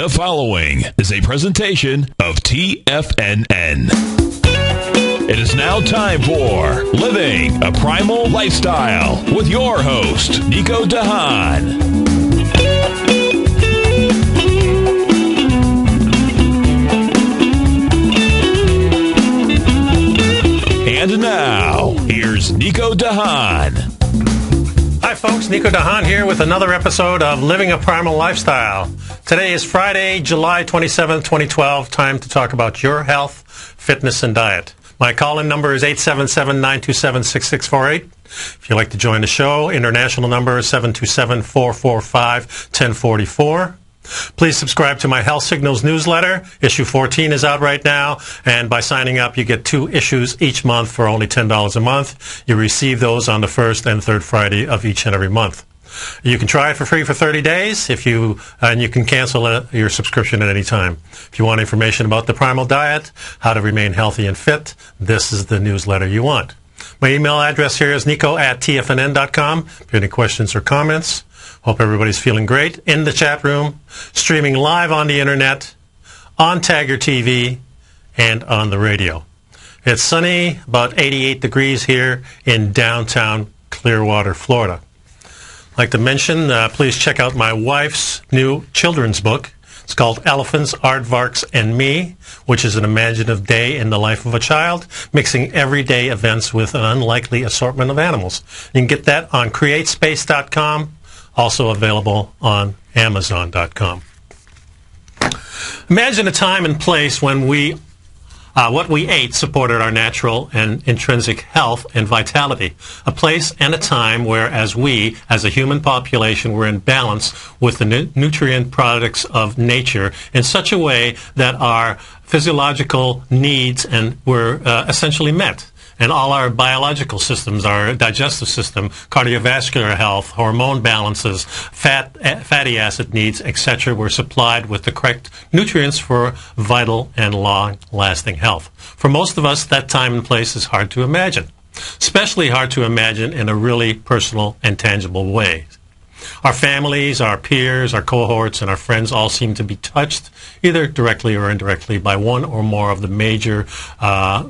The following is a presentation of TFNN. It is now time for Living a Primal Lifestyle with your host, Nico de Haan. And now, here's Nico de Haan. Hi folks, Nico de Haan here with another episode of Living a Primal Lifestyle. Today is Friday, July 27th, 2012. Time to talk about your health, fitness, and diet. My call-in number is 877-927-6648. If you'd like to join the show, international number is 727-445-1044. Please subscribe to my Health Signals newsletter. Issue 14 is out right now, and by signing up, you get 2 issues each month for only $10 a month. You receive those on the first and third Friday of each and every month. You can try it for free for 30 days, and you can cancel your subscription at any time. If you want information about the Primal Diet, how to remain healthy and fit, this is the newsletter you want. My email address here is nico@tfnn.com. If you have any questions or comments, hope everybody's feeling great. In the chat room, streaming live on the internet, on Tagger TV, and on the radio. It's sunny, about 88 degrees here in downtown Clearwater, Florida. I'd like to mention, please check out my wife's new children's book. It's called Elephants, Aardvarks, and Me, which is an imaginative day in the life of a child, mixing everyday events with an unlikely assortment of animals. You can get that on createspace.com. Also available on Amazon.com. Imagine a time and place when what we ate supported our natural and intrinsic health and vitality. A place and a time where, as a human population, were in balance with the nutrient products of nature in such a way that our physiological needs were essentially met. And all our biological systems, our digestive system, cardiovascular health, hormone balances, fatty acid needs, etc., were supplied with the correct nutrients for vital and long-lasting health. For most of us, that time and place is hard to imagine, especially hard to imagine in a really personal and tangible way. Our families, our peers, our cohorts, and our friends all seem to be touched, either directly or indirectly, by one or more of the major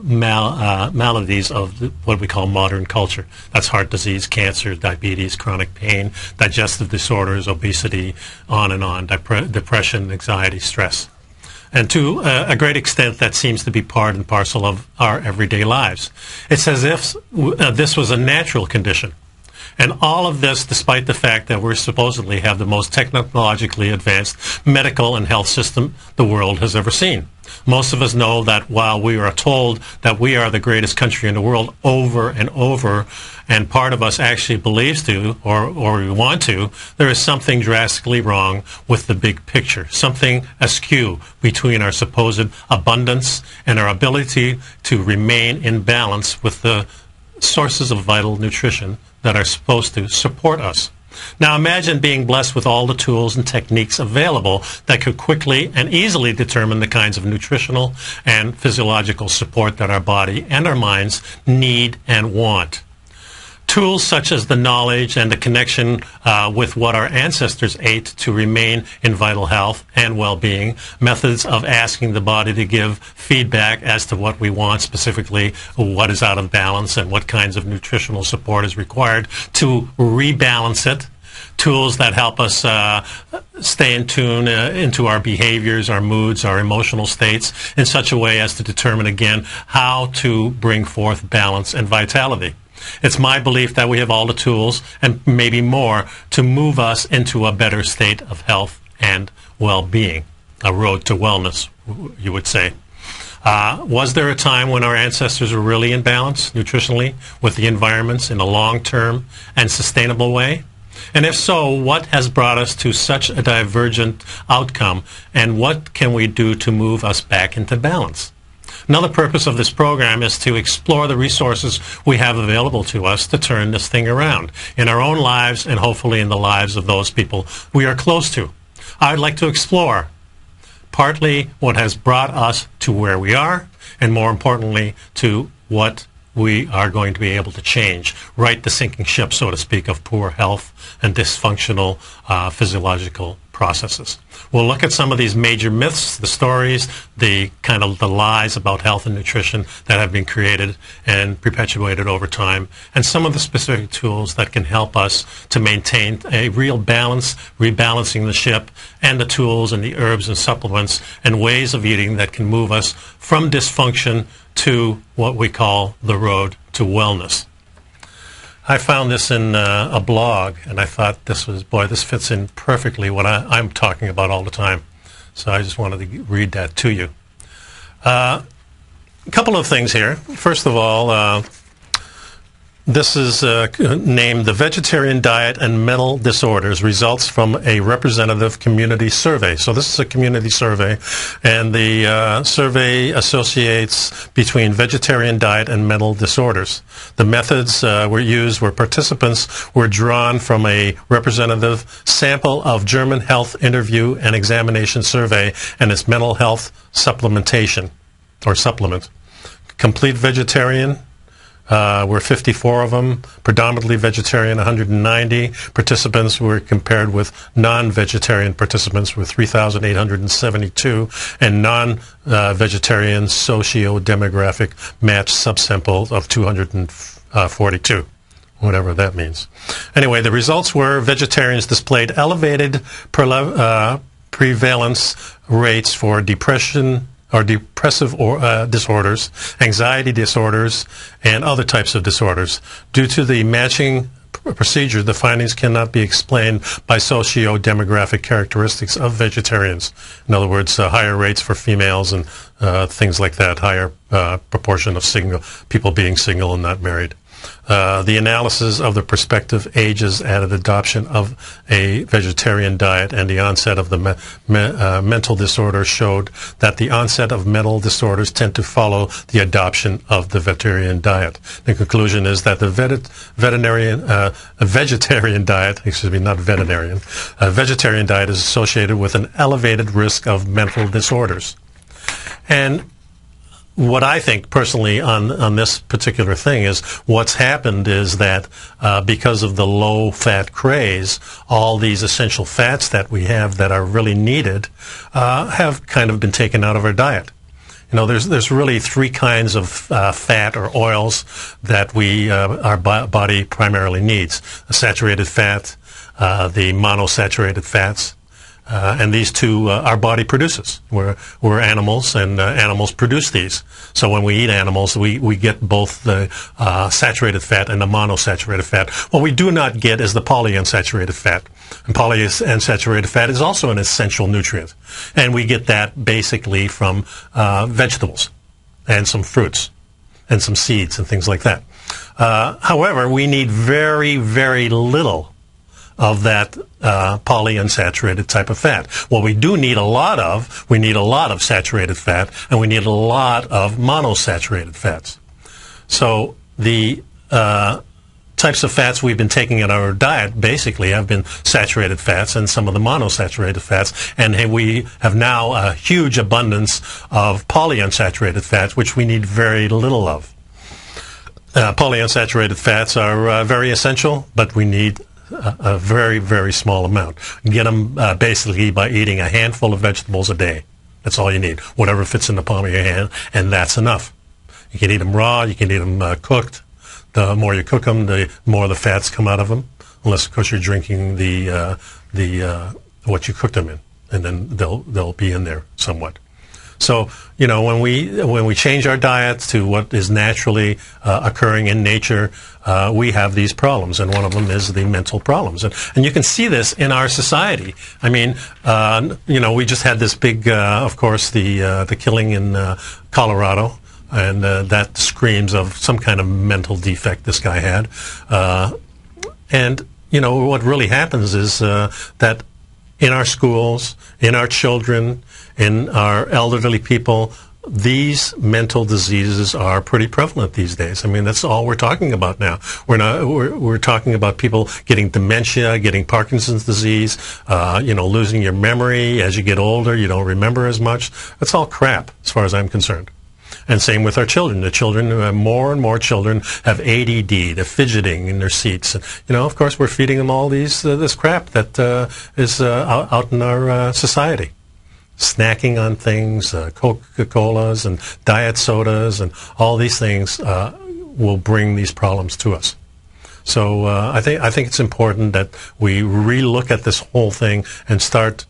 maladies of what we call modern culture. That's heart disease, cancer, diabetes, chronic pain, digestive disorders, obesity, on and on, depression, anxiety, stress. And to a great extent, that seems to be part and parcel of our everyday lives. It's as if this was a natural condition. And all of this despite the fact that we supposedly have the most technologically advanced medical and health system the world has ever seen. Most of us know that while we are told that we are the greatest country in the world over and over, and part of us actually believes to, or we want to, there is something drastically wrong with the big picture, something askew between our supposed abundance and our ability to remain in balance with the sources of vital nutrition that are supposed to support us. Now imagine being blessed with all the tools and techniques available that could quickly and easily determine the kinds of nutritional and physiological support that our body and our minds need and want. Tools such as the knowledge and the connection with what our ancestors ate to remain in vital health and well-being, methods of asking the body to give feedback as to what we want, specifically what is out of balance and what kinds of nutritional support is required to rebalance it, tools that help us stay in tune into our behaviors, our moods, our emotional states in such a way as to determine again how to bring forth balance and vitality. It's my belief that we have all the tools, and maybe more, to move us into a better state of health and well-being, a road to wellness, you would say. Was there a time when our ancestors were really in balance, nutritionally, with the environments in a long-term and sustainable way? And if so, what has brought us to such a divergent outcome, and what can we do to move us back into balance? Another purpose of this program is to explore the resources we have available to us to turn this thing around in our own lives and hopefully in the lives of those people we are close to. I would like to explore partly what has brought us to where we are, and more importantly, to what we are going to be able to change, right the sinking ship, so to speak, of poor health and dysfunctional physiological processes. We'll look at some of these major myths, the stories, the lies about health and nutrition that have been created and perpetuated over time, and some of the specific tools that can help us to maintain a real balance, rebalancing the ship, and the tools and the herbs and supplements and ways of eating that can move us from dysfunction to what we call the road to wellness. I found this in a blog, and I thought this fits in perfectly what I'm talking about all the time. So I just wanted to read that to you. A couple of things here. First of all, this is named The Vegetarian Diet and Mental Disorders, Results from a Representative Community Survey. So this is a community survey, and the survey associates between vegetarian diet and mental disorders. The methods were participants were drawn from a representative sample of German Health Interview and Examination Survey and its mental health supplementation, or supplement. Complete vegetarian, were 54 of them, predominantly vegetarian 190. Participants were compared with non-vegetarian participants with 3,872, and non-vegetarian socio-demographic matched subsample of 242, whatever that means. Anyway, the results were vegetarians displayed elevated prevalence rates for depression, or depressive disorders, anxiety disorders, and other types of disorders. Due to the matching procedure, the findings cannot be explained by socio-demographic characteristics of vegetarians. In other words, higher rates for females and things like that, higher proportion of people being single and not married. The analysis of the prospective ages at adoption of a vegetarian diet and the onset of the mental disorders showed that the onset of mental disorders tend to follow the adoption of the vegetarian diet. The conclusion is that the vegetarian diet is associated with an elevated risk of mental disorders. And what I think personally on this particular thing is what's happened is that because of the low-fat craze, all these essential fats that we have that are really needed have kind of been taken out of our diet. You know, there's really three kinds of fat or oils that our body primarily needs: the saturated fat, the monosaturated fats. And these two our body produces. We're animals, and animals produce these. So when we eat animals, we get both the saturated fat and the monosaturated fat. What we do not get is the polyunsaturated fat. And polyunsaturated fat is also an essential nutrient. And we get that basically from vegetables and some fruits and some seeds and things like that. However, we need very, very little of that polyunsaturated type of fat. What we do need a lot of, we need a lot of saturated fat, and we need a lot of monosaturated fats. So the types of fats we've been taking in our diet basically have been saturated fats and some of the monosaturated fats, and we have now a huge abundance of polyunsaturated fats, which we need very little of. Polyunsaturated fats are very essential, but we need a very, very small amount. You get them basically by eating a handful of vegetables a day. That's all you need. Whatever fits in the palm of your hand, and that's enough. You can eat them raw. You can eat them cooked. The more you cook them, the more the fats come out of them. Unless, of course, you're drinking what you cooked them in, and then they'll be in there somewhat. So, you know, when we change our diets to what is naturally occurring in nature, we have these problems, and one of them is the mental problems. And you can see this in our society. I mean, you know, we just had this big, of course, the killing in Colorado, and that screams of some kind of mental defect this guy had. And, you know, what really happens is that in our schools, in our children, in our elderly people, these mental diseases are pretty prevalent these days. I mean, that's all we're talking about now. We're talking about people getting dementia, getting Parkinson's disease, you know, losing your memory as you get older. You don't remember as much. That's all crap, as far as I'm concerned. And same with our children. The children, more and more children have ADD. They're fidgeting in their seats. And, of course, we're feeding them all this crap that is out in our society. Snacking on things, Coca-Colas and diet sodas, and all these things will bring these problems to us. So I think it's important that we relook at this whole thing and start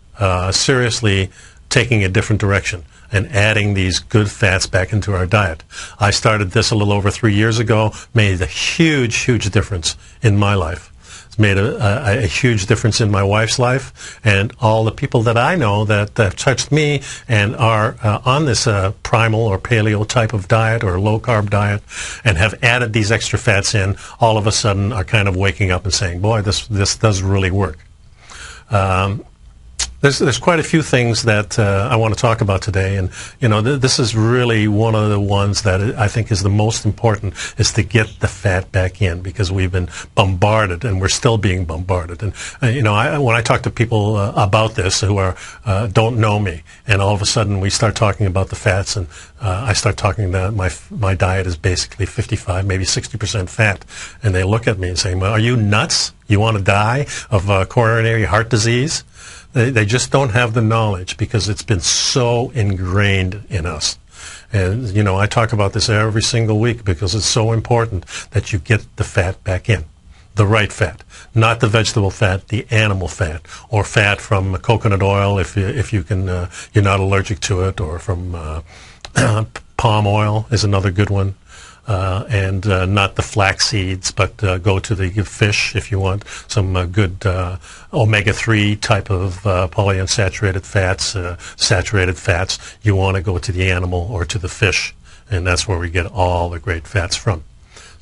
seriously taking a different direction and adding these good fats back into our diet. I started this a little over 3 years ago, made a huge difference in my life. It's made a huge difference in my wife's life, and all the people that I know that have touched me and are on this primal or paleo type of diet or low-carb diet and have added these extra fats in, all of a sudden are kind of waking up and saying, boy, this does really work. There's quite a few things that I want to talk about today, and this is really one of the ones that I think is the most important, is to get the fat back in, because we've been bombarded, and we're still being bombarded. And when I talk to people about this who don't know me, and all of a sudden we start talking about the fats, and I start talking that my diet is basically 55, maybe 60% fat, and they look at me and say, "Well, are you nuts? You want to die of coronary heart disease?" They just don't have the knowledge, because it's been so ingrained in us. And, I talk about this every single week, because it's so important that you get the fat back in. The right fat, not the vegetable fat, the animal fat, or fat from coconut oil if you can, you're not allergic to it, or from palm oil is another good one. And not the flax seeds, but go to the fish if you want some good omega-3 type of polyunsaturated fats, saturated fats. You want to go to the animal or to the fish, and that's where we get all the great fats from.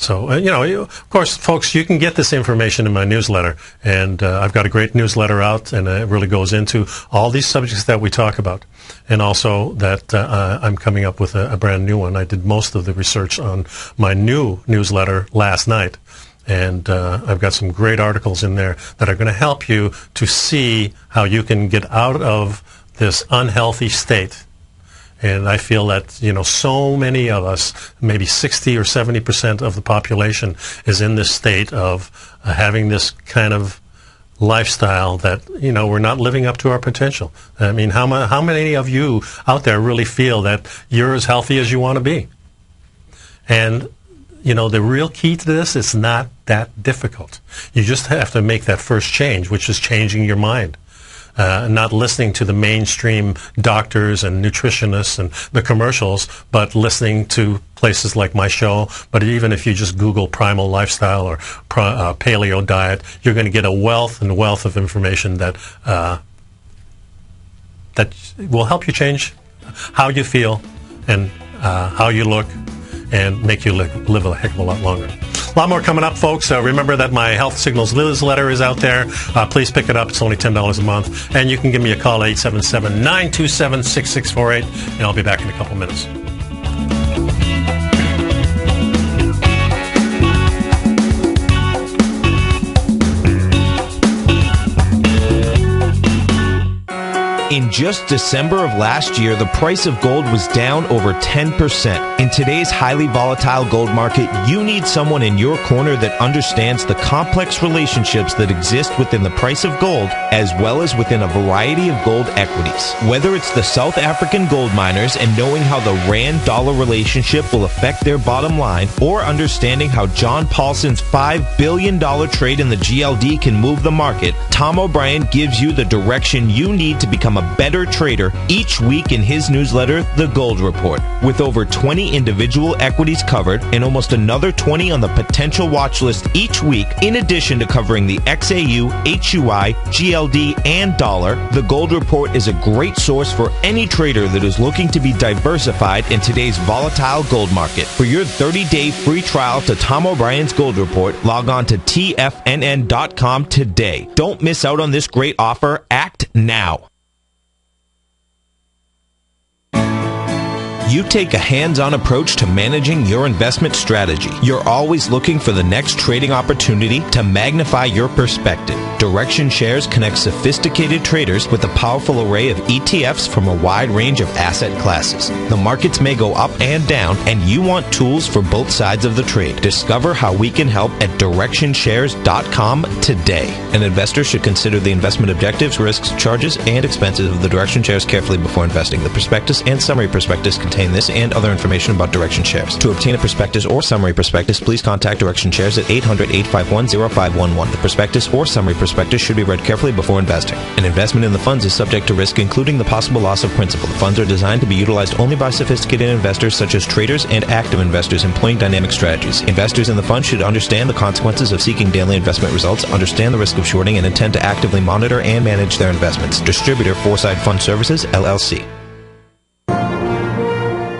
So, of course, folks, you can get this information in my newsletter, and I've got a great newsletter out, and it really goes into all these subjects that we talk about. And also that I'm coming up with a brand new one. I did most of the research on my new newsletter last night, and I've got some great articles in there that are going to help you to see how you can get out of this unhealthy state. And I feel that, so many of us, maybe 60 or 70% of the population is in this state of having this kind of lifestyle that, we're not living up to our potential. I mean, how many of you out there really feel that you're as healthy as you want to be? And, the real key to this is not that difficult. You just have to make that first change, which is changing your mind. Not listening to the mainstream doctors and nutritionists and the commercials, but listening to places like my show. But even if you just Google Primal Lifestyle or Paleo Diet, you're going to get a wealth of information that will help you change how you feel and how you look, and make you live a heck of a lot longer. A lot more coming up, folks. Remember that my Health Signals newsletter is out there. Please pick it up. It's only $10 a month. And you can give me a call, 877-927-6648, and I'll be back in a couple minutes. In just December of last year, the price of gold was down over 10%. In today's highly volatile gold market, you need someone in your corner that understands the complex relationships that exist within the price of gold, as well as within a variety of gold equities. Whether it's the South African gold miners and knowing how the Rand-dollar relationship will affect their bottom line, or understanding how John Paulson's $5 billion trade in the GLD can move the market, Tom O'Brien gives you the direction you need to become a better trader each week in his newsletter, The Gold Report. With over 20 individual equities covered and almost another 20 on the potential watch list each week, in addition to covering the XAU, HUI, GLD, and dollar, The Gold Report is a great source for any trader that is looking to be diversified in today's volatile gold market. For your 30-day free trial to Tom O'Brien's Gold Report, log on to TFNN.com today. Don't miss out on this great offer. Act now. You take a hands-on approach to managing your investment strategy. You're always looking for the next trading opportunity to magnify your perspective. Direction Shares connects sophisticated traders with a powerful array of ETFs from a wide range of asset classes. The markets may go up and down, and you want tools for both sides of the trade. Discover how we can help at DirectionShares.com today. An investor should consider the investment objectives, risks, charges, and expenses of the Direction Shares carefully before investing. The prospectus and summary prospectus contain this and other information about Direction Shares. To obtain a prospectus or summary prospectus, please contact Direction Shares at 800-851-0511. The prospectus or summary prospectus should be read carefully before investing. An investment in the funds is subject to risk, including the possible loss of principal. The funds are designed to be utilized only by sophisticated investors such as traders and active investors employing dynamic strategies. Investors in the fund should understand the consequences of seeking daily investment results, understand the risk of shorting, and intend to actively monitor and manage their investments. Distributor Foresight Fund Services, LLC.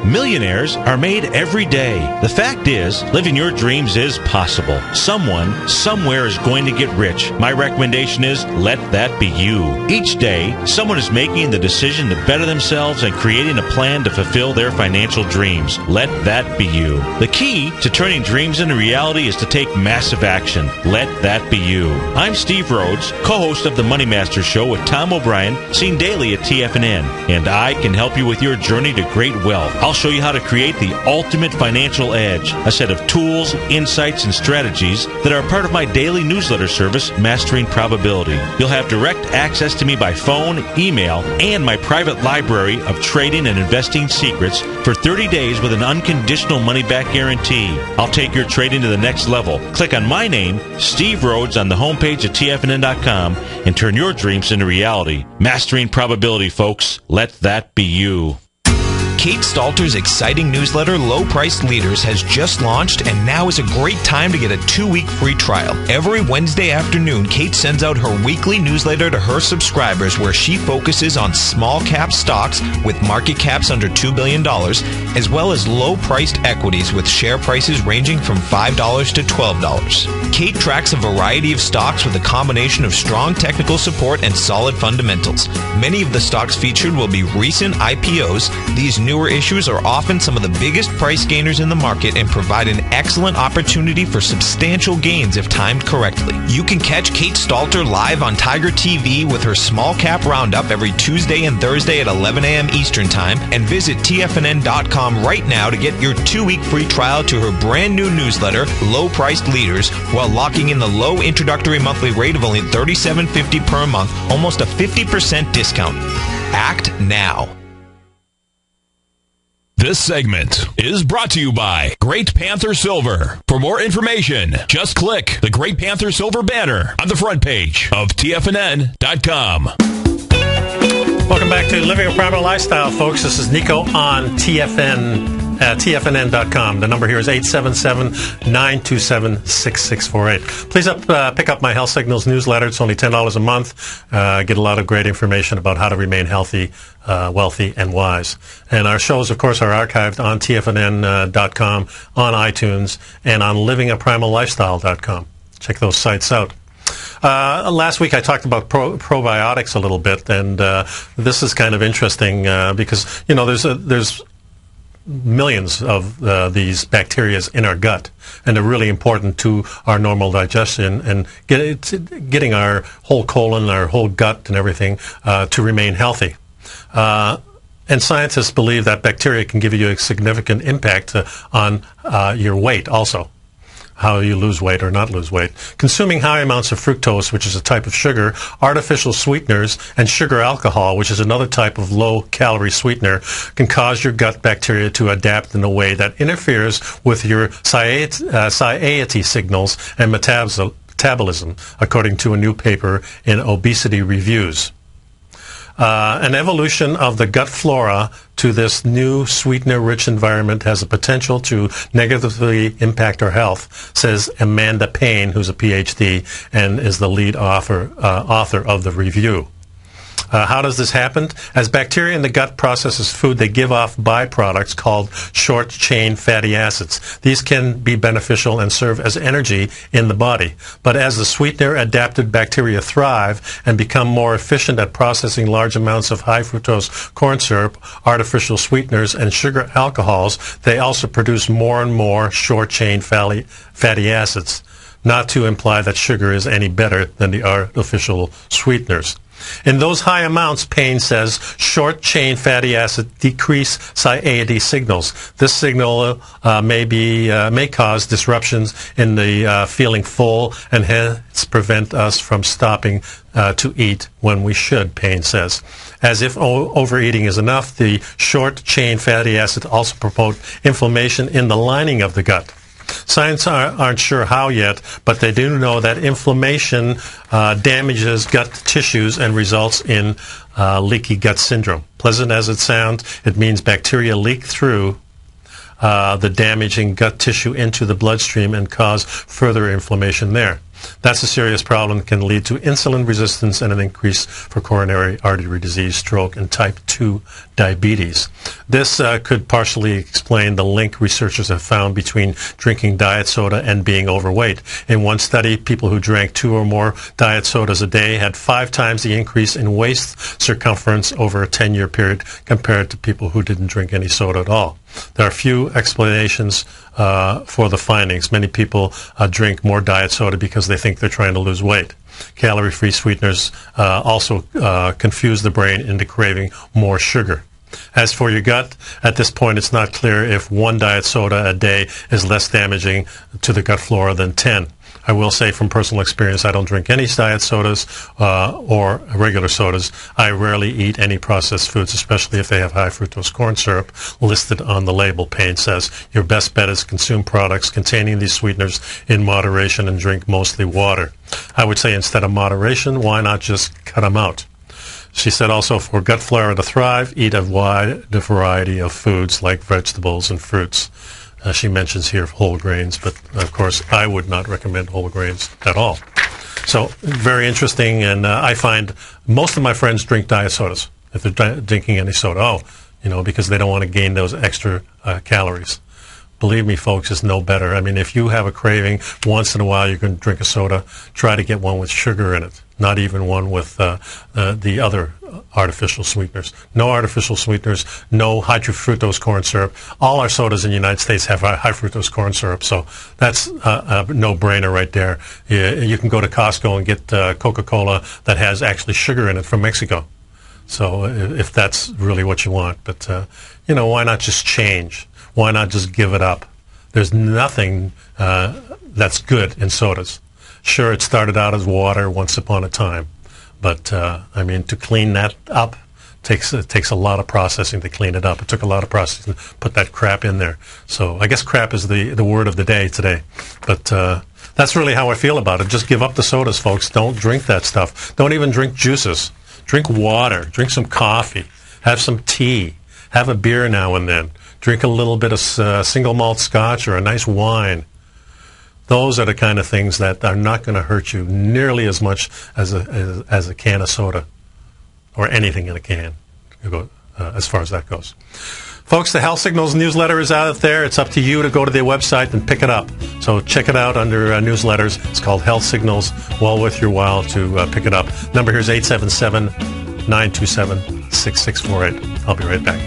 Millionaires are made every day. The fact is, living your dreams is possible. Someone, somewhere is going to get rich. My recommendation is, let that be you. Each day, someone is making the decision to better themselves and creating a plan to fulfill their financial dreams. Let that be you. The key to turning dreams into reality is to take massive action. Let that be you. I'm Steve Rhodes, co-host of the Money Master Show with Tom O'Brien, seen daily at TFNN, and I can help you with your journey to great wealth. I'll show you how to create the ultimate financial edge, a set of tools, insights, and strategies that are part of my daily newsletter service, Mastering Probability. You'll have direct access to me by phone, email, and my private library of trading and investing secrets for 30 days with an unconditional money-back guarantee. I'll take your trading to the next level. Click on my name, Steve Rhodes, on the homepage at TFNN.com and turn your dreams into reality. Mastering Probability, folks. Let that be you. Kate Stalter's exciting newsletter, Low Price Leaders, has just launched, and now is a great time to get a 2-week free trial. Every Wednesday afternoon, Kate sends out her weekly newsletter to her subscribers where she focuses on small cap stocks with market caps under $2 billion, as well as low-priced equities with share prices ranging from $5 to $12. Kate tracks a variety of stocks with a combination of strong technical support and solid fundamentals. Many of the stocks featured will be recent IPOs. These newer issues are often some of the biggest price gainers in the market and provide an excellent opportunity for substantial gains if timed correctly. You can catch Kate Stalter live on Tiger TV with her Small Cap Roundup every Tuesday and Thursday at 11 a.m. Eastern Time, and visit TFNN.com right now to get your 2-week free trial to her brand new newsletter, Low Priced Leaders, while locking in the low introductory monthly rate of only $37.50 per month, almost a 50% discount. Act now. This segment is brought to you by Great Panther Silver. For more information, just click the Great Panther Silver banner on the front page of TFNN.com. Welcome back to Living a Primal Lifestyle, folks. This is Nico on TFNN.com. The number here is 877-927-6648. Please pick up my Health Signals newsletter. It's only $10 a month. Get a lot of great information about how to remain healthy, wealthy, and wise. And our shows, of course, are archived on TFNN.com, on iTunes, and on LivingAPrimalLifestyle.com. Check those sites out. Last week I talked about probiotics a little bit, and this is kind of interesting because, you know, there's millions of these bacteria in our gut, and they're really important to our normal digestion and getting our whole colon, our whole gut and everything to remain healthy. And scientists believe that bacteria can give you a significant impact on your weight also, how you lose weight or not lose weight. Consuming high amounts of fructose, which is a type of sugar, artificial sweeteners, and sugar alcohol, which is another type of low-calorie sweetener, can cause your gut bacteria to adapt in a way that interferes with your satiety signals and metabolism, according to a new paper in Obesity Reviews. An evolution of the gut flora to this new sweetener-rich environment has a potential to negatively impact our health, says Amanda Payne, who's a PhD and is the lead author of the review. How does this happen? As bacteria in the gut processes food, they give off byproducts called short-chain fatty acids. These can be beneficial and serve as energy in the body. But as the sweetener-adapted bacteria thrive and become more efficient at processing large amounts of high-fructose corn syrup, artificial sweeteners, and sugar alcohols, they also produce more and more short-chain fatty acids. Not to imply that sugar is any better than the artificial sweeteners. In those high amounts, Payne says, short-chain fatty acid decrease satiety signals. This signal may cause disruptions in the feeling full and hence prevent us from stopping to eat when we should, Payne says. As if overeating is enough, the short-chain fatty acid also promote inflammation in the lining of the gut. Science aren't sure how yet, but they do know that inflammation damages gut tissues and results in leaky gut syndrome. Pleasant as it sounds, it means bacteria leak through the damaging gut tissue into the bloodstream and cause further inflammation there. That's a serious problem that can lead to insulin resistance and an increase for coronary artery disease, stroke, and type 2 diabetes. This could partially explain the link researchers have found between drinking diet soda and being overweight. In one study, people who drank 2 or more diet sodas a day had 5 times the increase in waist circumference over a 10-year period compared to people who didn't drink any soda at all. There are few explanations for the findings. Many people drink more diet soda because they think they're trying to lose weight. Calorie-free sweeteners also confuse the brain into craving more sugar. As for your gut, at this point it's not clear if 1 diet soda a day is less damaging to the gut flora than 10. I will say from personal experience, I don't drink any diet sodas or regular sodas. I rarely eat any processed foods, especially if they have high fructose corn syrup listed on the label, Payne says. Your best bet is consume products containing these sweeteners in moderation and drink mostly water. I would say instead of moderation, why not just cut them out? She said also for gut flora to thrive, eat a wide variety of foods like vegetables and fruits. She mentions here whole grains, but of course I would not recommend whole grains at all. So very interesting, and I find most of my friends drink diet sodas if they're drinking any soda. Because they don't want to gain those extra calories. Believe me, folks, it's no better. I mean, if you have a craving, once in a while you're going to drink a soda, try to get one with sugar in it, not even one with the other artificial sweeteners. No artificial sweeteners, no high fructose corn syrup. All our sodas in the United States have high fructose corn syrup, so that's a no-brainer right there. You can go to Costco and get Coca-Cola that has actually sugar in it from Mexico. So if that's really what you want. But, why not just change? Why not just give it up? There's nothing that's good in sodas. Sure, it started out as water once upon a time. But, to clean that up takes a lot of processing to clean it up. It took a lot of processing to put that crap in there. So I guess crap is the word of the day today. But that's really how I feel about it. Just give up the sodas, folks. Don't drink that stuff. Don't even drink juices. Drink water. Drink some coffee. Have some tea. Have a beer now and then. Drink a little bit of single malt scotch or a nice wine. Those are the kind of things that are not going to hurt you nearly as much as a can of soda or anything in a can, as far as that goes. Folks, the Health Signals newsletter is out there. It's up to you to go to their website and pick it up. So check it out under newsletters. It's called Health Signals. Well worth your while to pick it up. Number here is 877-927-6648. I'll be right back.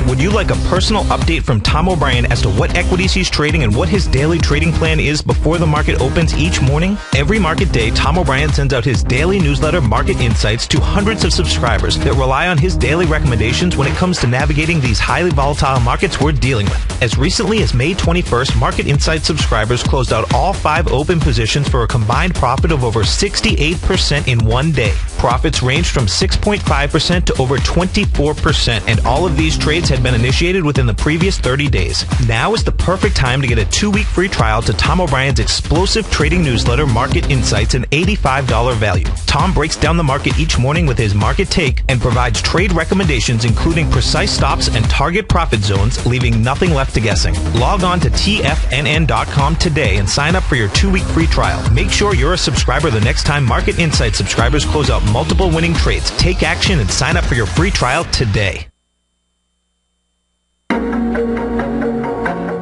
Would you like a personal update from Tom O'Brien as to what equities he's trading and what his daily trading plan is before the market opens each morning? Every market day, Tom O'Brien sends out his daily newsletter, Market Insights, to hundreds of subscribers that rely on his daily recommendations when it comes to navigating these highly volatile markets we're dealing with. As recently as May 21st, Market Insights subscribers closed out all 5 open positions for a combined profit of over 68% in one day. Profits ranged from 6.5% to over 24%, and all of these trades had been been initiated within the previous 30 days. Now is the perfect time to get a 2-week free trial to Tom O'Brien's explosive trading newsletter, Market Insights, an $85 value. Tom breaks down the market each morning with his market take and provides trade recommendations including precise stops and target profit zones, leaving nothing left to guessing. Log on to TFNN.com today and sign up for your 2-week free trial. Make sure you're a subscriber the next time Market Insights subscribers close out multiple winning trades. Take action and sign up for your free trial today.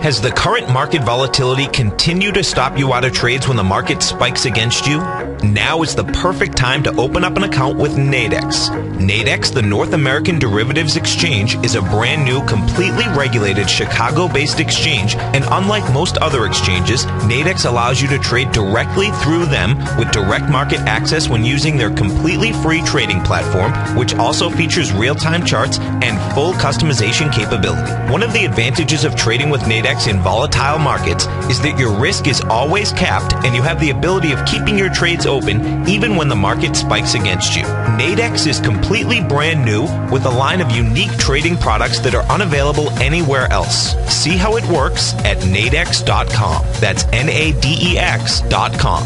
Has the current market volatility continued to stop you out of trades when the market spikes against you? Now is the perfect time to open up an account with Nadex. Nadex, the North American Derivatives Exchange, is a brand new, completely regulated Chicago-based exchange, and unlike most other exchanges, Nadex allows you to trade directly through them with direct market access when using their completely free trading platform, which also features real-time charts and full customization capability. One of the advantages of trading with Nadex in volatile markets is that your risk is always capped and you have the ability of keeping your trades open even when the market spikes against you. Nadex is completely brand new with a line of unique trading products that are unavailable anywhere else. See how it works at nadex.com. That's NADEX.com.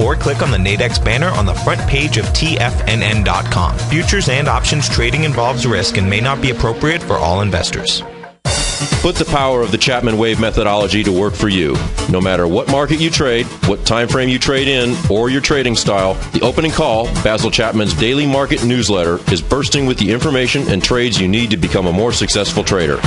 Or click on the Nadex banner on the front page of TFNN.com. Futures and options trading involves risk and may not be appropriate for all investors. Put the power of the Chapman Wave methodology to work for you. No matter what market you trade, what time frame you trade in, or your trading style, the Opening Call, Basil Chapman's daily market newsletter, is bursting with the information and trades you need to become a more successful trader.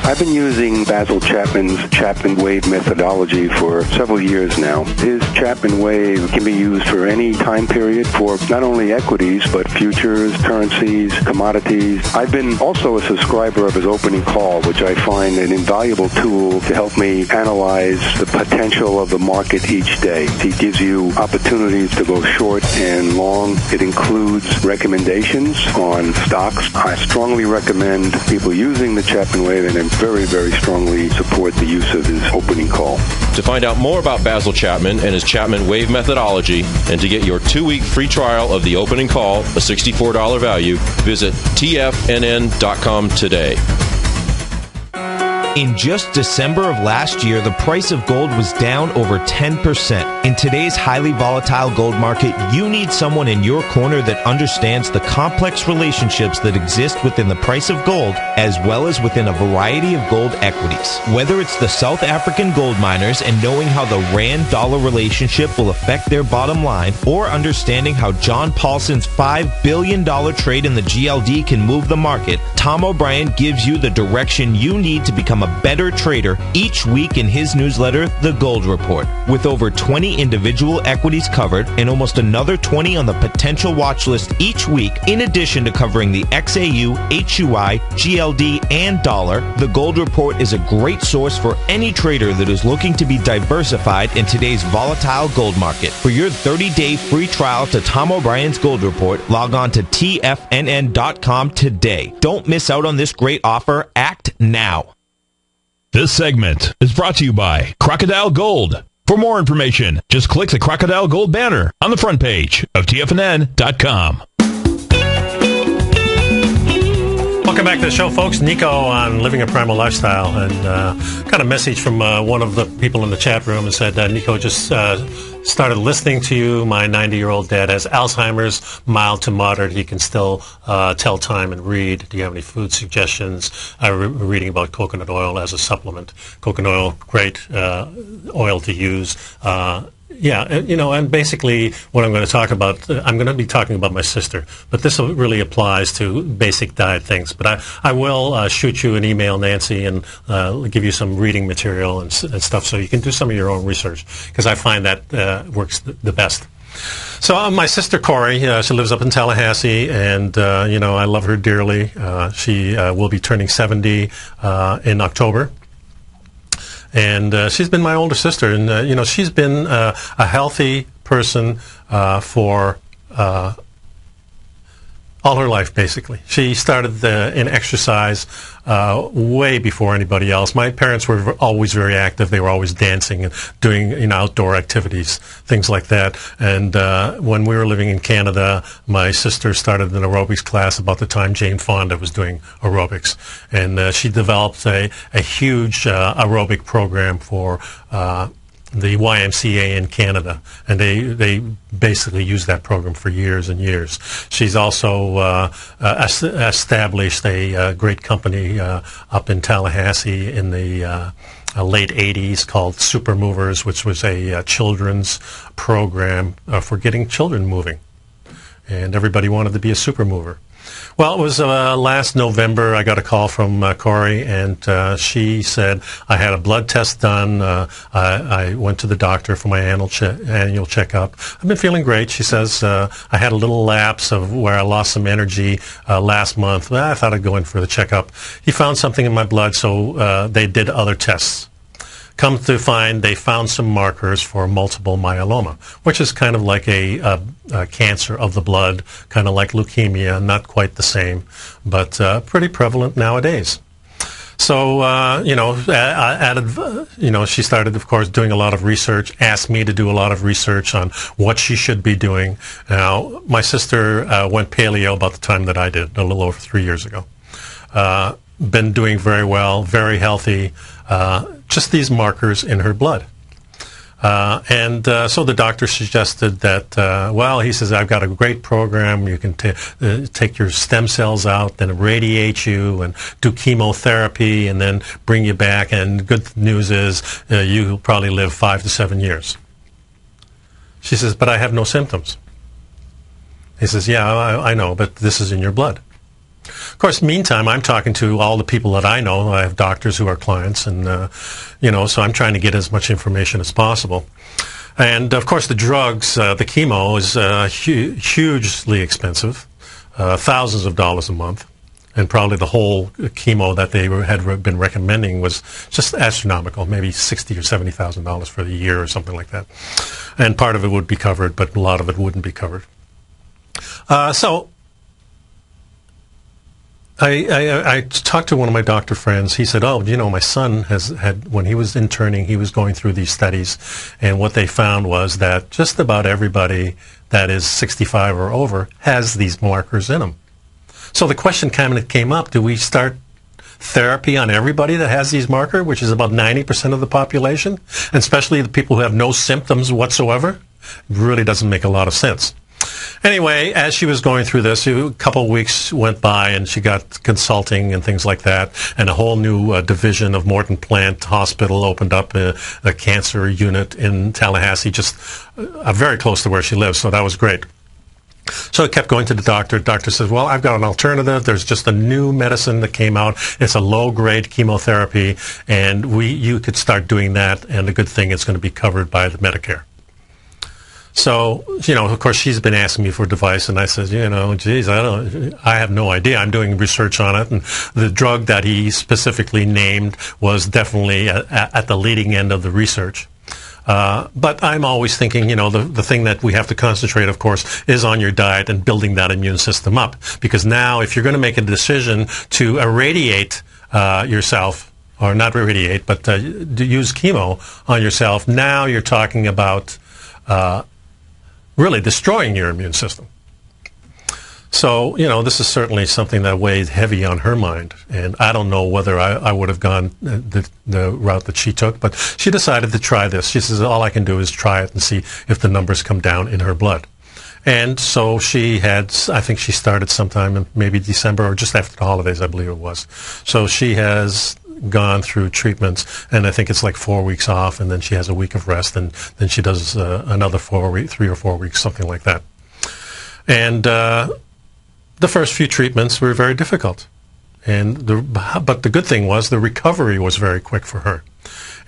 I've been using Basil Chapman's Chapman Wave methodology for several years now. His Chapman Wave can be used for any time period for not only equities, but futures, currencies, commodities. I've been also a subscriber of his Opening Call, which I find an invaluable tool to help me analyze the potential of the market each day. He gives you opportunities to go short and long. It includes recommendations on stocks. I strongly recommend people using the Chapman Wave, and I very, very strongly support the use of his Opening Call. To find out more about Basil Chapman and his Chapman Wave methodology, and to get your 2-week free trial of the Opening Call, a $64 value, visit TFNN.com today. In just December of last year, the price of gold was down over 10%. In today's highly volatile gold market, you need someone in your corner that understands the complex relationships that exist within the price of gold, as well as within a variety of gold equities. Whether it's the South African gold miners and knowing how the rand-dollar relationship will affect their bottom line, or understanding how John Paulson's $5 billion trade in the GLD can move the market, Tom O'Brien gives you the direction you need to become a better trader each week in his newsletter, The Gold Report. With over 20 individual equities covered and almost another 20 on the potential watch list each week, in addition to covering the XAU, HUI, GLD, and dollar, The Gold Report is a great source for any trader that is looking to be diversified in today's volatile gold market. For your 30-day free trial to Tom O'Brien's Gold Report, log on to TFNN.com today. Don't miss out on this great offer. Act now. This segment is brought to you by Crocodile Gold. For more information, just click the Crocodile Gold banner on the front page of TFNN.com. Welcome back to the show, folks. Nico on Living a Primal Lifestyle. And got a message from one of the people in the chat room and said, Nico, just started listening to you. My 90-year-old dad has Alzheimer's, mild to moderate. He can still tell time and read. Do you have any food suggestions? I'm reading about coconut oil as a supplement. Coconut oil, great oil to use. Yeah, and basically what I'm going to talk about, I'm going to be talking about my sister, but this really applies to basic diet things. But I will shoot you an email, Nancy, and give you some reading material and stuff so you can do some of your own research, because I find that works the best. So my sister Corey, she lives up in Tallahassee, and I love her dearly. She will be turning 70 in October. And she's been my older sister, and she's been a healthy person for All her life, basically. She started in exercise way before anybody else. My parents were always very active. They were always dancing and doing outdoor activities, things like that. And when we were living in Canada, my sister started an aerobics class about the time Jane Fonda was doing aerobics. And she developed a huge aerobic program for the YMCA in Canada, and they basically used that program for years and years. She's also established a great company up in Tallahassee in the late 80s called Super Movers, which was a children's program for getting children moving, and everybody wanted to be a super mover. Well, it was last November. I got a call from Corey, and she said I had a blood test done. I went to the doctor for my annual checkup. I've been feeling great. She says I had a little lapse of where I lost some energy last month. I thought I'd go in for the checkup. He found something in my blood, so they did other tests. Come to find they found some markers for multiple myeloma, which is kind of like a cancer of the blood, kind of like leukemia, not quite the same, but pretty prevalent nowadays. So, she started, of course, doing a lot of research, asked me to do a lot of research on what she should be doing. Now, my sister went paleo about the time that I did, a little over 3 years ago. Been doing very well, very healthy, just these markers in her blood. So the doctor suggested that, he says, I've got a great program. You can take your stem cells out, then irradiate you and do chemotherapy and then bring you back. And good news is you'll probably live 5 to 7 years. She says, but I have no symptoms. He says, yeah, I know, but this is in your blood. Of course, meantime, I'm talking to all the people that I know. I have doctors who are clients, and so I'm trying to get as much information as possible. And of course, the drugs, the chemo, is hugely expensive, thousands of dollars a month, and probably the whole chemo that they had been recommending was just astronomical, maybe $60,000 or $70,000 for the year or something like that. And part of it would be covered, but a lot of it wouldn't be covered. I talked to one of my doctor friends. He said, my son had, when he was interning, he was going through these studies, and what they found was that just about everybody that is 65 or over has these markers in them. So the question kind of came up, do we start therapy on everybody that has these markers, which is about 90% of the population, and especially the people who have no symptoms whatsoever? It really doesn't make a lot of sense. Anyway, as she was going through this, a couple of weeks went by, and she got consulting and things like that, and a whole new division of Morton Plant Hospital opened up a cancer unit in Tallahassee, just very close to where she lives, so that was great. So I kept going to the doctor. The doctor says, well, I've got an alternative. There's just a new medicine that came out. It's a low-grade chemotherapy, and you could start doing that, and the good thing, it's going to be covered by the Medicare. So, of course, she's been asking me for advice, and I said, I have no idea. I'm doing research on it, and the drug that he specifically named was definitely at the leading end of the research. But I'm always thinking, the thing that we have to concentrate, of course, is on your diet and building that immune system up. Because now, if you're going to make a decision to irradiate yourself, or not irradiate, but to use chemo on yourself, now you're talking about really destroying your immune system. So, this is certainly something that weighed heavy on her mind, and I don't know whether I would have gone the route that she took, but she decided to try this. She says, all I can do is try it and see if the numbers come down in her blood. And so she had, I think she started sometime in maybe December or just after the holidays, I believe it was. So she has gone through treatments, and I think it's like 4 weeks off, and then she has a week of rest, and then she does another 3 or 4 weeks, something like that. And the first few treatments were very difficult, but the good thing was the recovery was very quick for her.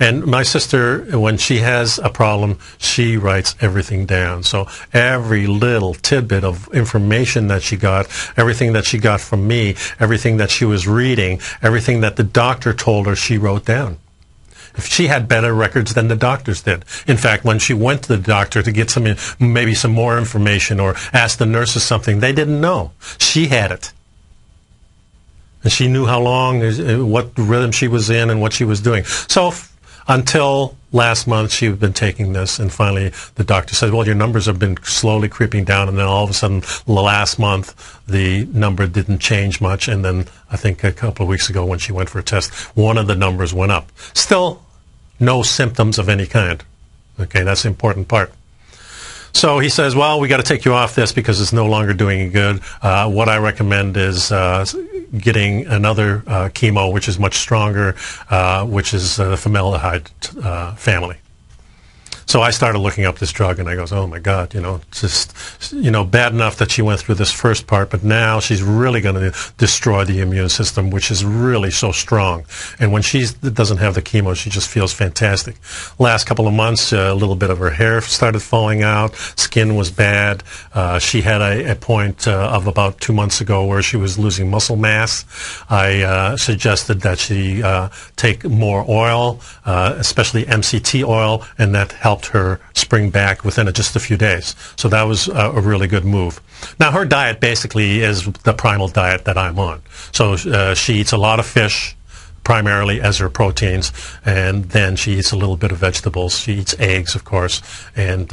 And my sister, when she has a problem, she writes everything down. So every little tidbit of information that she got, everything that she got from me, everything that she was reading, everything that the doctor told her, she wrote down. If she had better records than the doctors did. In fact, when she went to the doctor to get maybe some more information or ask the nurses something, they didn't know. She had it. And she knew how long, what rhythm she was in and what she was doing. So until last month, she had been taking this, and finally the doctor said, well, your numbers have been slowly creeping down, and then all of a sudden, last month, the number didn't change much, and then I think a couple of weeks ago when she went for a test, one of the numbers went up. Still, no symptoms of any kind. Okay, that's the important part. So he says, well, we got to take you off this because it's no longer doing you good. What I recommend is getting another chemo, which is much stronger, which is the formaldehyde family. So I started looking up this drug, and I goes, oh, my God, it's just, bad enough that she went through this first part, but now she's really going to destroy the immune system, which is really so strong. And when she doesn't have the chemo, she just feels fantastic. Last couple of months, a little bit of her hair started falling out. Skin was bad. She had a point of about 2 months ago where she was losing muscle mass. I suggested that she take more oil, especially MCT oil, and that helped her spring back within just a few days. So that was a really good move. Now, her diet basically is the primal diet that I'm on. So she eats a lot of fish, primarily as her proteins, and then she eats a little bit of vegetables. She eats eggs, of course, and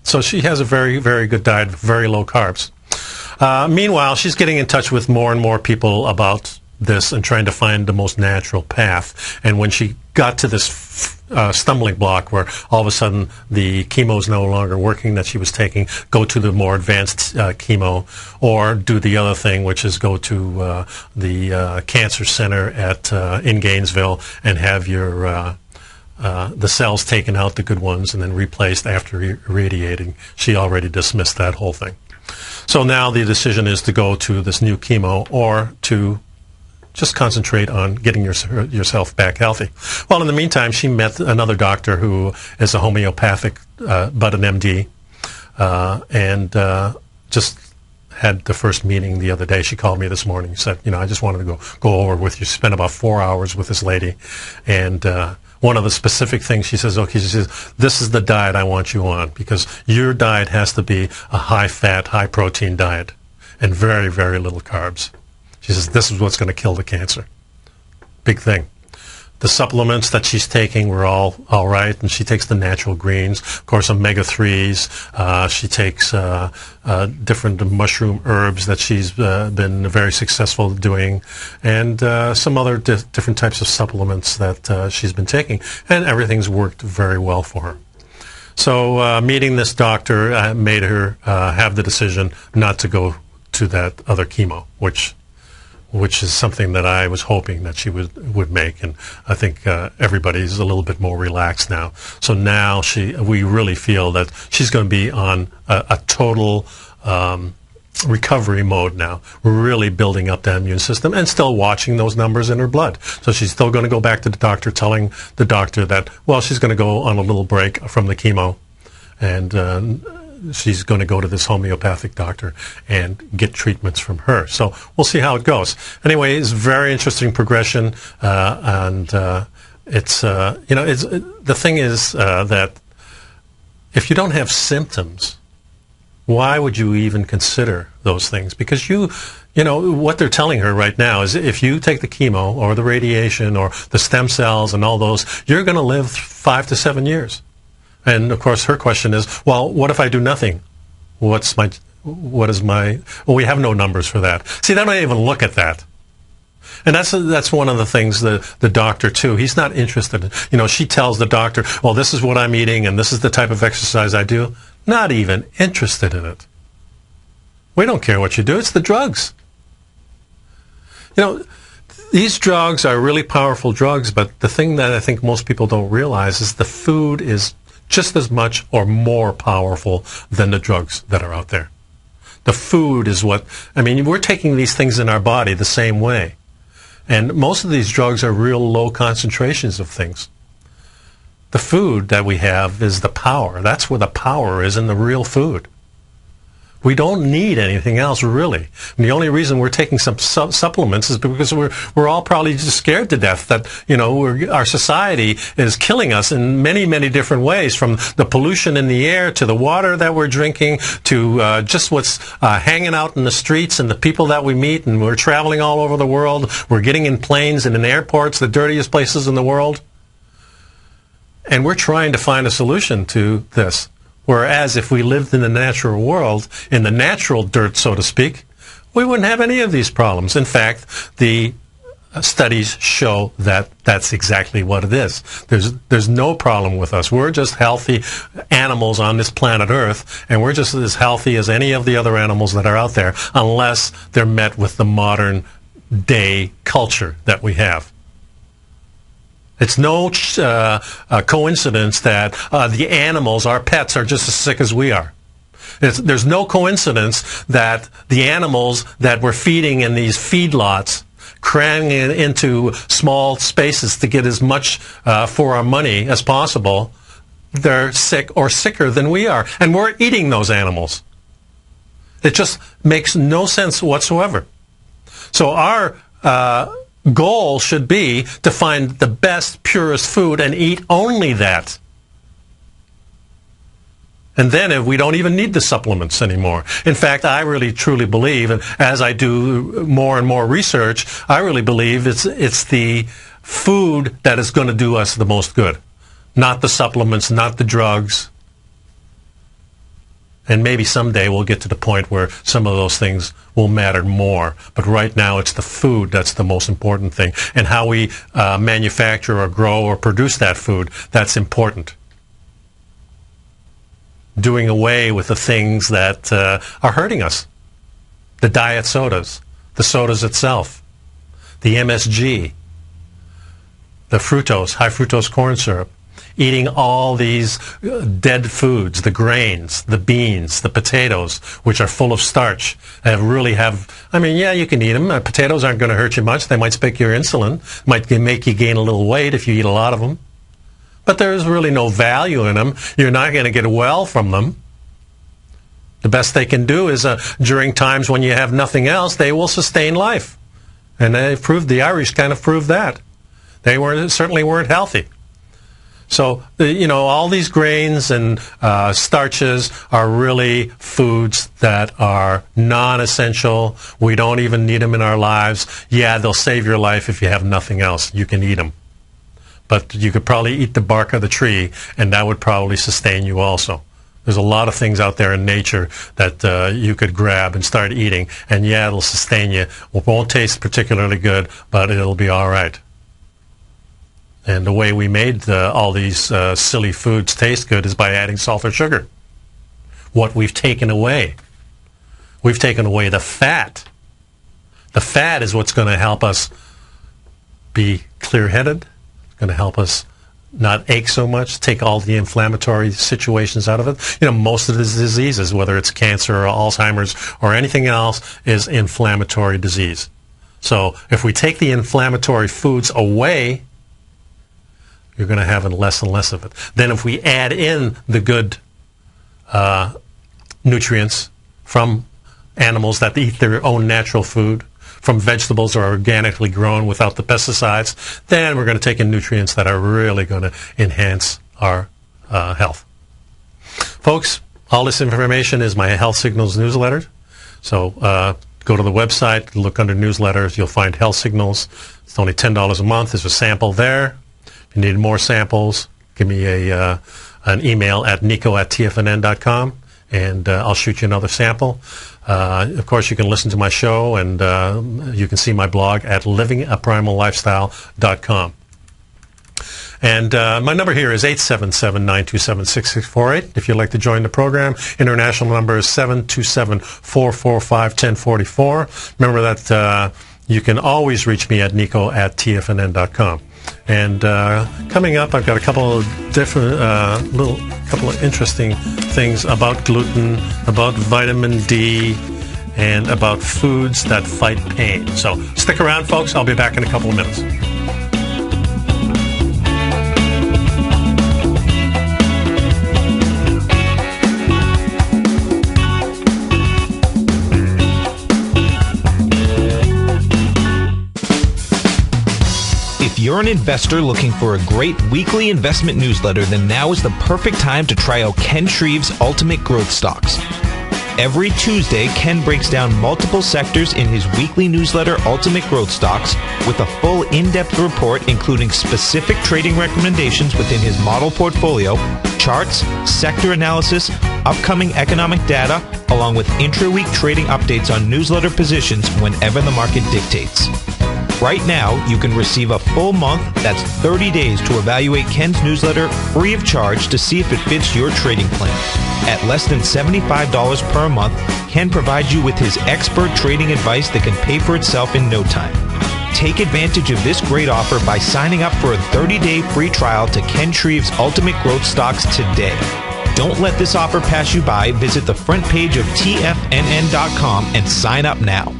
so she has a very, very good diet, very low carbs. Meanwhile, she's getting in touch with more and more people about this and trying to find the most natural path. And when she got to this stumbling block where all of a sudden the chemo is no longer working that she was taking, go to the more advanced chemo, or do the other thing, which is go to the cancer center in Gainesville and have your the cells taken out, the good ones, and then replaced after irradiating. She already dismissed that whole thing. So now the decision is to go to this new chemo or to just concentrate on getting yourself back healthy. Well, in the meantime, she met another doctor who is a homeopathic, but an MD, and just had the first meeting the other day. She called me this morning and said, I just wanted to go over with you. Spent about 4 hours with this lady, and one of the specific things she says, she says, this is the diet I want you on, because your diet has to be a high-fat, high-protein diet and very, very little carbs. She says, this is what's going to kill the cancer. Big thing. The supplements that she's taking were all right, and she takes the natural greens, of course, omega-3s. She takes different mushroom herbs that she's been very successful doing, and some other different types of supplements that she's been taking, and everything's worked very well for her. So meeting this doctor made her have the decision not to go to that other chemo, which is something that I was hoping that she would make, and I think everybody's a little bit more relaxed now. So now we really feel that she's going to be on a total recovery mode now. We're really building up that immune system and still watching those numbers in her blood. So she's still going to go back to the doctor, telling the doctor that, well, she's going to go on a little break from the chemo, and she's going to go to this homeopathic doctor and get treatments from her. So we'll see how it goes. Anyway, it's a very interesting progression, and it's the thing is that if you don't have symptoms, why would you even consider those things? Because what they're telling her right now is if you take the chemo or the radiation or the stem cells and all those, you're going to live 5 to 7 years. And, of course, her question is, well, what if I do nothing? Well, we have no numbers for that. See, they don't even look at that. And that's one of the things the doctor, too, he's not interested in. She tells the doctor, well, this is what I'm eating and this is the type of exercise I do. Not even interested in it. We don't care what you do. It's the drugs. These drugs are really powerful drugs, but the thing that I think most people don't realize is the food is just as much or more powerful than the drugs that are out there. The food is we're taking these things in our body the same way. And most of these drugs are real low concentrations of things. The food that we have is the power. That's where the power is in the real food. We don't need anything else, really. And the only reason we're taking some supplements is because we're all probably just scared to death that, our society is killing us in many, many different ways, from the pollution in the air to the water that we're drinking to just what's hanging out in the streets and the people that we meet. And we're traveling all over the world. We're getting in planes and in airports, the dirtiest places in the world. And we're trying to find a solution to this. Whereas if we lived in the natural world, in the natural dirt, so to speak, we wouldn't have any of these problems. In fact, the studies show that that's exactly what it is. There's no problem with us. We're just healthy animals on this planet Earth, and we're just as healthy as any of the other animals that are out there, unless they're met with the modern day culture that we have. It's no coincidence that the animals, our pets, are just as sick as we are. There's no coincidence that the animals that we're feeding in these feedlots, cramming it into small spaces to get as much for our money as possible, they're sick or sicker than we are. And we're eating those animals. It just makes no sense whatsoever. So our goal should be to find the best, purest food and eat only that. And then if we don't even need the supplements anymore. In fact, I really truly believe, and as I do more and more research, I really believe it's the food that is going to do us the most good. Not the supplements, not the drugs. And maybe someday we'll get to the point where some of those things will matter more. But right now it's the food that's the most important thing. And how we manufacture or grow or produce that food, that's important. Doing away with the things that are hurting us. The diet sodas, the sodas itself, the MSG, the fructose, high fructose corn syrup. Eating all these dead foods, the grains, the beans, the potatoes, which are full of starch. You can eat them. Potatoes aren't going to hurt you much. They might spike your insulin. Might make you gain a little weight if you eat a lot of them. But there's really no value in them. You're not going to get well from them. The best they can do is during times when you have nothing else, they will sustain life. And the Irish kind of proved that. They certainly weren't healthy. So, all these grains and starches are really foods that are non-essential. We don't even need them in our lives. Yeah, they'll save your life if you have nothing else. You can eat them. But you could probably eat the bark of the tree, and that would probably sustain you also. There's a lot of things out there in nature that you could grab and start eating, and yeah, it'll sustain you. It won't taste particularly good, but it'll be all right. And the way we made all these silly foods taste good is by adding salt or sugar. What we've taken away the fat. The fat is what's going to help us be clear-headed. It's going to help us not ache so much, take all the inflammatory situations out of it. Most of the diseases, whether it's cancer or Alzheimer's or anything else, is inflammatory disease. So if we take the inflammatory foods away, you're going to have less and less of it. Then if we add in the good nutrients from animals that eat their own natural food, from vegetables that are organically grown without the pesticides, then we're going to take in nutrients that are really going to enhance our health. Folks, all this information is my Health Signals newsletter. So go to the website, look under newsletters, you'll find Health Signals. It's only $10 a month. There's a sample there. If you need more samples, give me an email at nico@tfnn.com, and I'll shoot you another sample. Of course, you can listen to my show, and you can see my blog at livingaprimalLifestyle.com. And my number here is 877-927-6648. If you'd like to join the program, international number is 727-445-1044. Remember that you can always reach me at nico@tfnn.com. And coming up, I've got a couple of different, couple of interesting things about gluten, about vitamin D, and about foods that fight pain. So stick around, folks. I'll be back in a couple of minutes. If you're an investor looking for a great weekly investment newsletter, then now is the perfect time to try out Ken Shreve's Ultimate Growth Stocks. Every Tuesday, Ken breaks down multiple sectors in his weekly newsletter, Ultimate Growth Stocks, with a full in-depth report including specific trading recommendations within his model portfolio, charts, sector analysis, upcoming economic data, along with intra-week trading updates on newsletter positions whenever the market dictates. Right now, you can receive a full month, that's 30 days, to evaluate Ken's newsletter free of charge to see if it fits your trading plan. At less than $75 per month, Ken provides you with his expert trading advice that can pay for itself in no time. Take advantage of this great offer by signing up for a 30-day free trial to Ken Shreve's Ultimate Growth Stocks today. Don't let this offer pass you by. Visit the front page of TFNN.com and sign up now.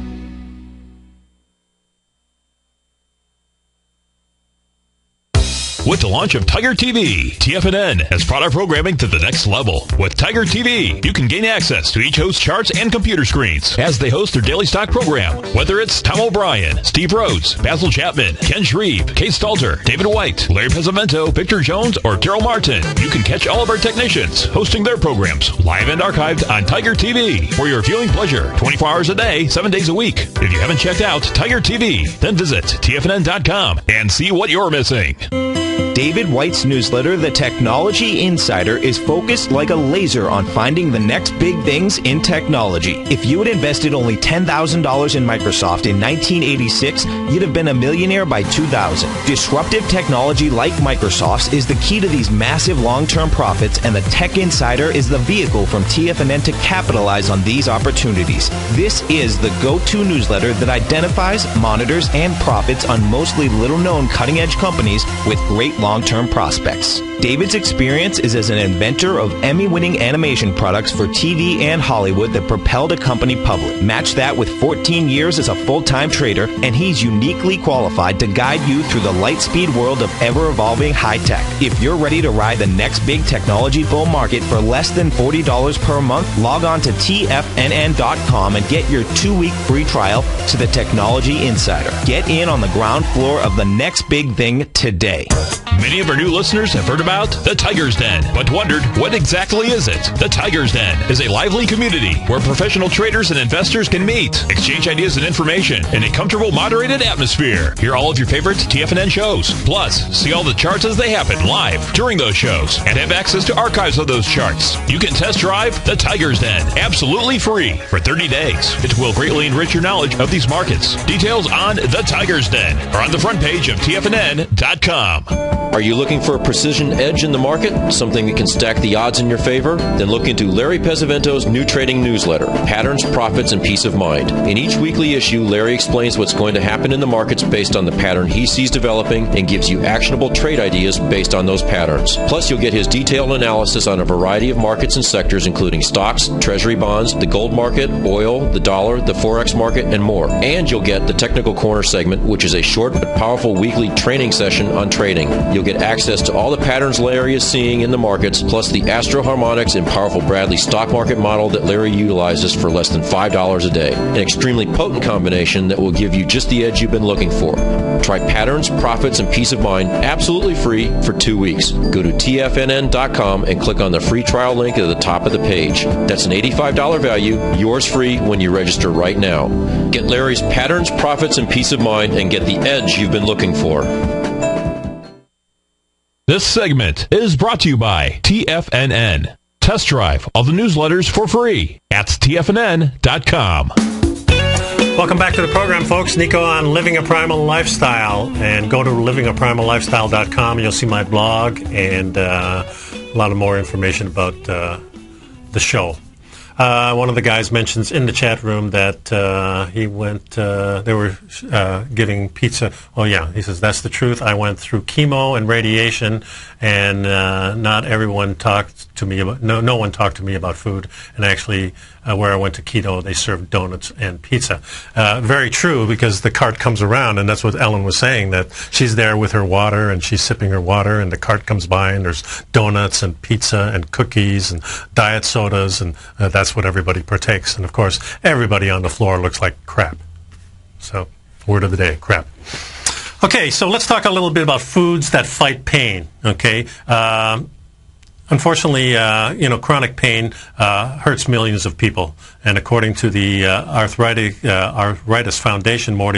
With the launch of Tiger TV, TFNN has brought our programming to the next level. With Tiger TV, you can gain access to each host's charts and computer screens as they host their daily stock program. Whether it's Tom O'Brien, Steve Rhodes, Basil Chapman, Ken Shreve, Kate Stalter, David White, Larry Pesavento, Victor Jones, or Daryl Martin, you can catch all of our technicians hosting their programs live and archived on Tiger TV for your viewing pleasure 24 hours a day, 7 days a week. If you haven't checked out Tiger TV, then visit TFNN.com and see what you're missing. David White's newsletter, The Technology Insider, is focused like a laser on finding the next big things in technology. If you had invested only $10,000 in Microsoft in 1986, you'd have been a millionaire by 2000. Disruptive technology like Microsoft's is the key to these massive long-term profits, and the Tech Insider is the vehicle from TFNN to capitalize on these opportunities. This is the go-to newsletter that identifies, monitors, and profits on mostly little-known cutting-edge companies with great long-term prospects. David's experience is as an inventor of Emmy-winning animation products for TV and Hollywood that propelled a company public. Match that with 14 years as a full-time trader, and he's uniquely qualified to guide you through the light-speed world of ever-evolving high-tech. If you're ready to ride the next big technology bull market for less than $40 per month, log on to TFNN.com and get your 2-week free trial to the Technology Insider. Get in on the ground floor of the next big thing today. Many of our new listeners have heard about the Tiger's Den, but wondered, what exactly is it? The Tiger's Den is a lively community where professional traders and investors can meet, exchange ideas and information in a comfortable, moderated atmosphere. Hear all of your favorite TFNN shows, plus see all the charts as they happen live during those shows, and have access to archives of those charts. You can test drive the Tiger's Den absolutely free for 30 days. It will greatly enrich your knowledge of these markets. Details on the Tiger's Den are on the front page of TFNN.com. Are you looking for a precision edge in the market? Something that can stack the odds in your favor? Then look into Larry Pesavento's new trading newsletter, Patterns, Profits, and Peace of Mind. In each weekly issue, Larry explains what's going to happen in the markets based on the pattern he sees developing and gives you actionable trade ideas based on those patterns. Plus, you'll get his detailed analysis on a variety of markets and sectors, including stocks, treasury bonds, the gold market, oil, the dollar, the forex market, and more. And you'll get the Technical Corner segment, which is a short but powerful weekly training session on trading. You'll get access to all the patterns Larry is seeing in the markets, plus the Astro Harmonics and powerful Bradley stock market model that Larry utilizes for less than $5 a day. An extremely potent combination that will give you just the edge you've been looking for. Try Patterns, Profits, and Peace of Mind absolutely free for 2 weeks. Go to TFNN.com and click on the free trial link at the top of the page. That's an $85 value, yours free when you register right now. Get Larry's Patterns, Profits, and Peace of Mind and get the edge you've been looking for. This segment is brought to you by TFNN. Test drive all the newsletters for free at TFNN.com. Welcome back to the program, folks. Nico on Living a Primal Lifestyle. And go to livingaprimalLifestyle.com. You'll see my blog and a lot of more information about the show. One of the guys mentions in the chat room that he went, they were giving pizza. Oh, yeah, he says, that's the truth. I went through chemo and radiation, and not everyone talked to me about, no one talked to me about food. And actually, where I went to keto, they served donuts and pizza. Very true, because the cart comes around, and that's what Ellen was saying, that she's there with her water, and she's sipping her water, and the cart comes by, and there's donuts and pizza and cookies and diet sodas, and that's what everybody partakes. And, of course, everybody on the floor looks like crap. So, word of the day, crap. Okay, so let's talk a little bit about foods that fight pain. Okay, unfortunately, chronic pain hurts millions of people, and according to the Arthritis Foundation, more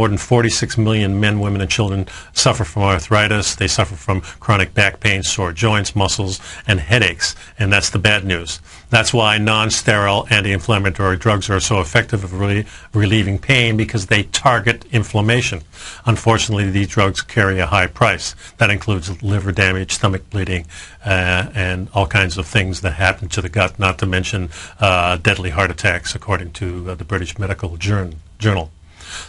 than 46 million men, women, and children suffer from arthritis. They suffer from chronic back pain, sore joints, muscles, and headaches, and that's the bad news. That's why non-sterile anti-inflammatory drugs are so effective at relieving pain, because they target inflammation. Unfortunately, these drugs carry a high price. That includes liver damage, stomach bleeding, and all kinds of things that happen to the gut, not to mention deadly heart attacks, according to the British Medical Journal.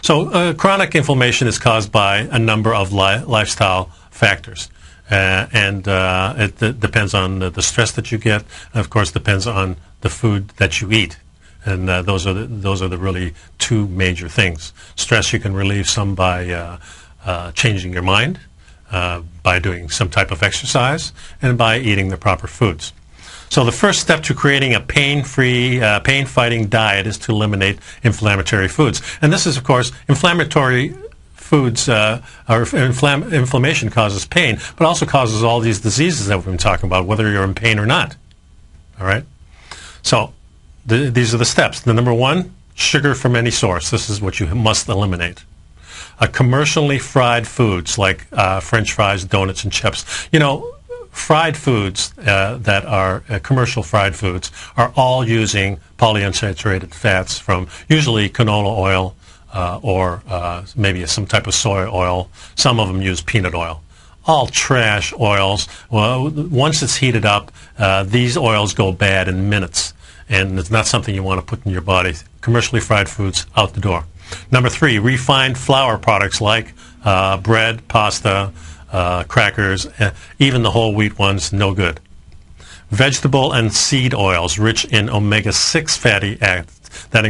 So chronic inflammation is caused by a number of lifestyle factors. And it depends on the stress that you get, and of course depends on the food that you eat. And those are the really two major things. Stress you can relieve some by changing your mind, by doing some type of exercise, and by eating the proper foods. So the first step to creating a pain-free, pain-fighting diet is to eliminate inflammatory foods. And this is, of course, inflammatory foods, inflammation causes pain, but also causes all these diseases that we've been talking about, whether you're in pain or not. All right? So these are the steps. The number one, sugar from any source. This is what you must eliminate. Commercially fried foods like French fries, donuts, and chips. You know, fried foods that are commercial fried foods are all using polyunsaturated fats from usually canola oil or maybe some type of soy oil. Some of them use peanut oil. All trash oils. Well, once it's heated up, these oils go bad in minutes, and it's not something you want to put in your body. Commercially fried foods, out the door. Number three, refined flour products like bread, pasta, crackers, even the whole wheat ones, no good. Vegetable and seed oils rich in omega-6 fatty acids. That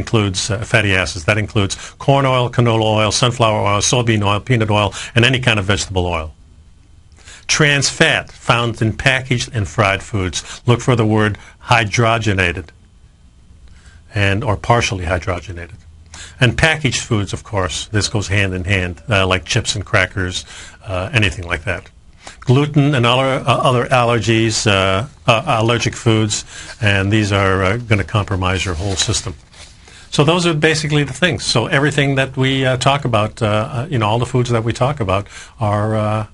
includes corn oil, canola oil, sunflower oil, soybean oil, peanut oil, and any kind of vegetable oil. Trans fat found in packaged and fried foods. Look for the word hydrogenated or partially hydrogenated. And packaged foods, of course, this goes hand in hand, like chips and crackers, anything like that. Gluten and other allergies, allergic foods, and these are going to compromise your whole system. So those are basically the things. So everything that we talk about, all the foods that we talk about are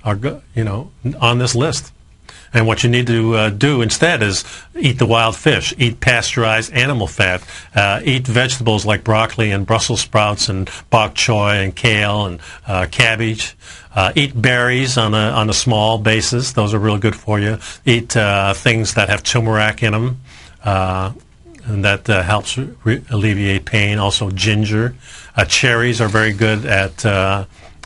on this list. And what you need to do instead is eat the wild fish, eat pasteurized animal fat, eat vegetables like broccoli and Brussels sprouts and bok choy and kale and cabbage. Eat berries on a small basis; those are real good for you. Eat things that have turmeric in them, and that helps alleviate pain. Also, ginger, cherries are very good at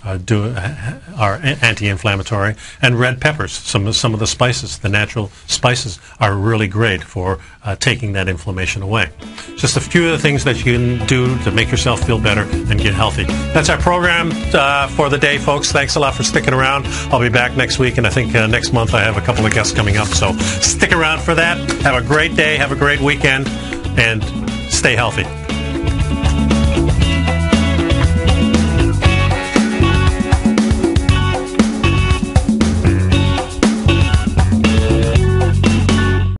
are anti-inflammatory, and red peppers. Some of the spices, the natural spices, are really great for taking that inflammation away. Just a few of the things that you can do to make yourself feel better and get healthy. That's our program for the day, folks. Thanks a lot for sticking around. I'll be back next week, and I think next month I have a couple of guests coming up, so stick around for that. Have a great day, have a great weekend, and stay healthy.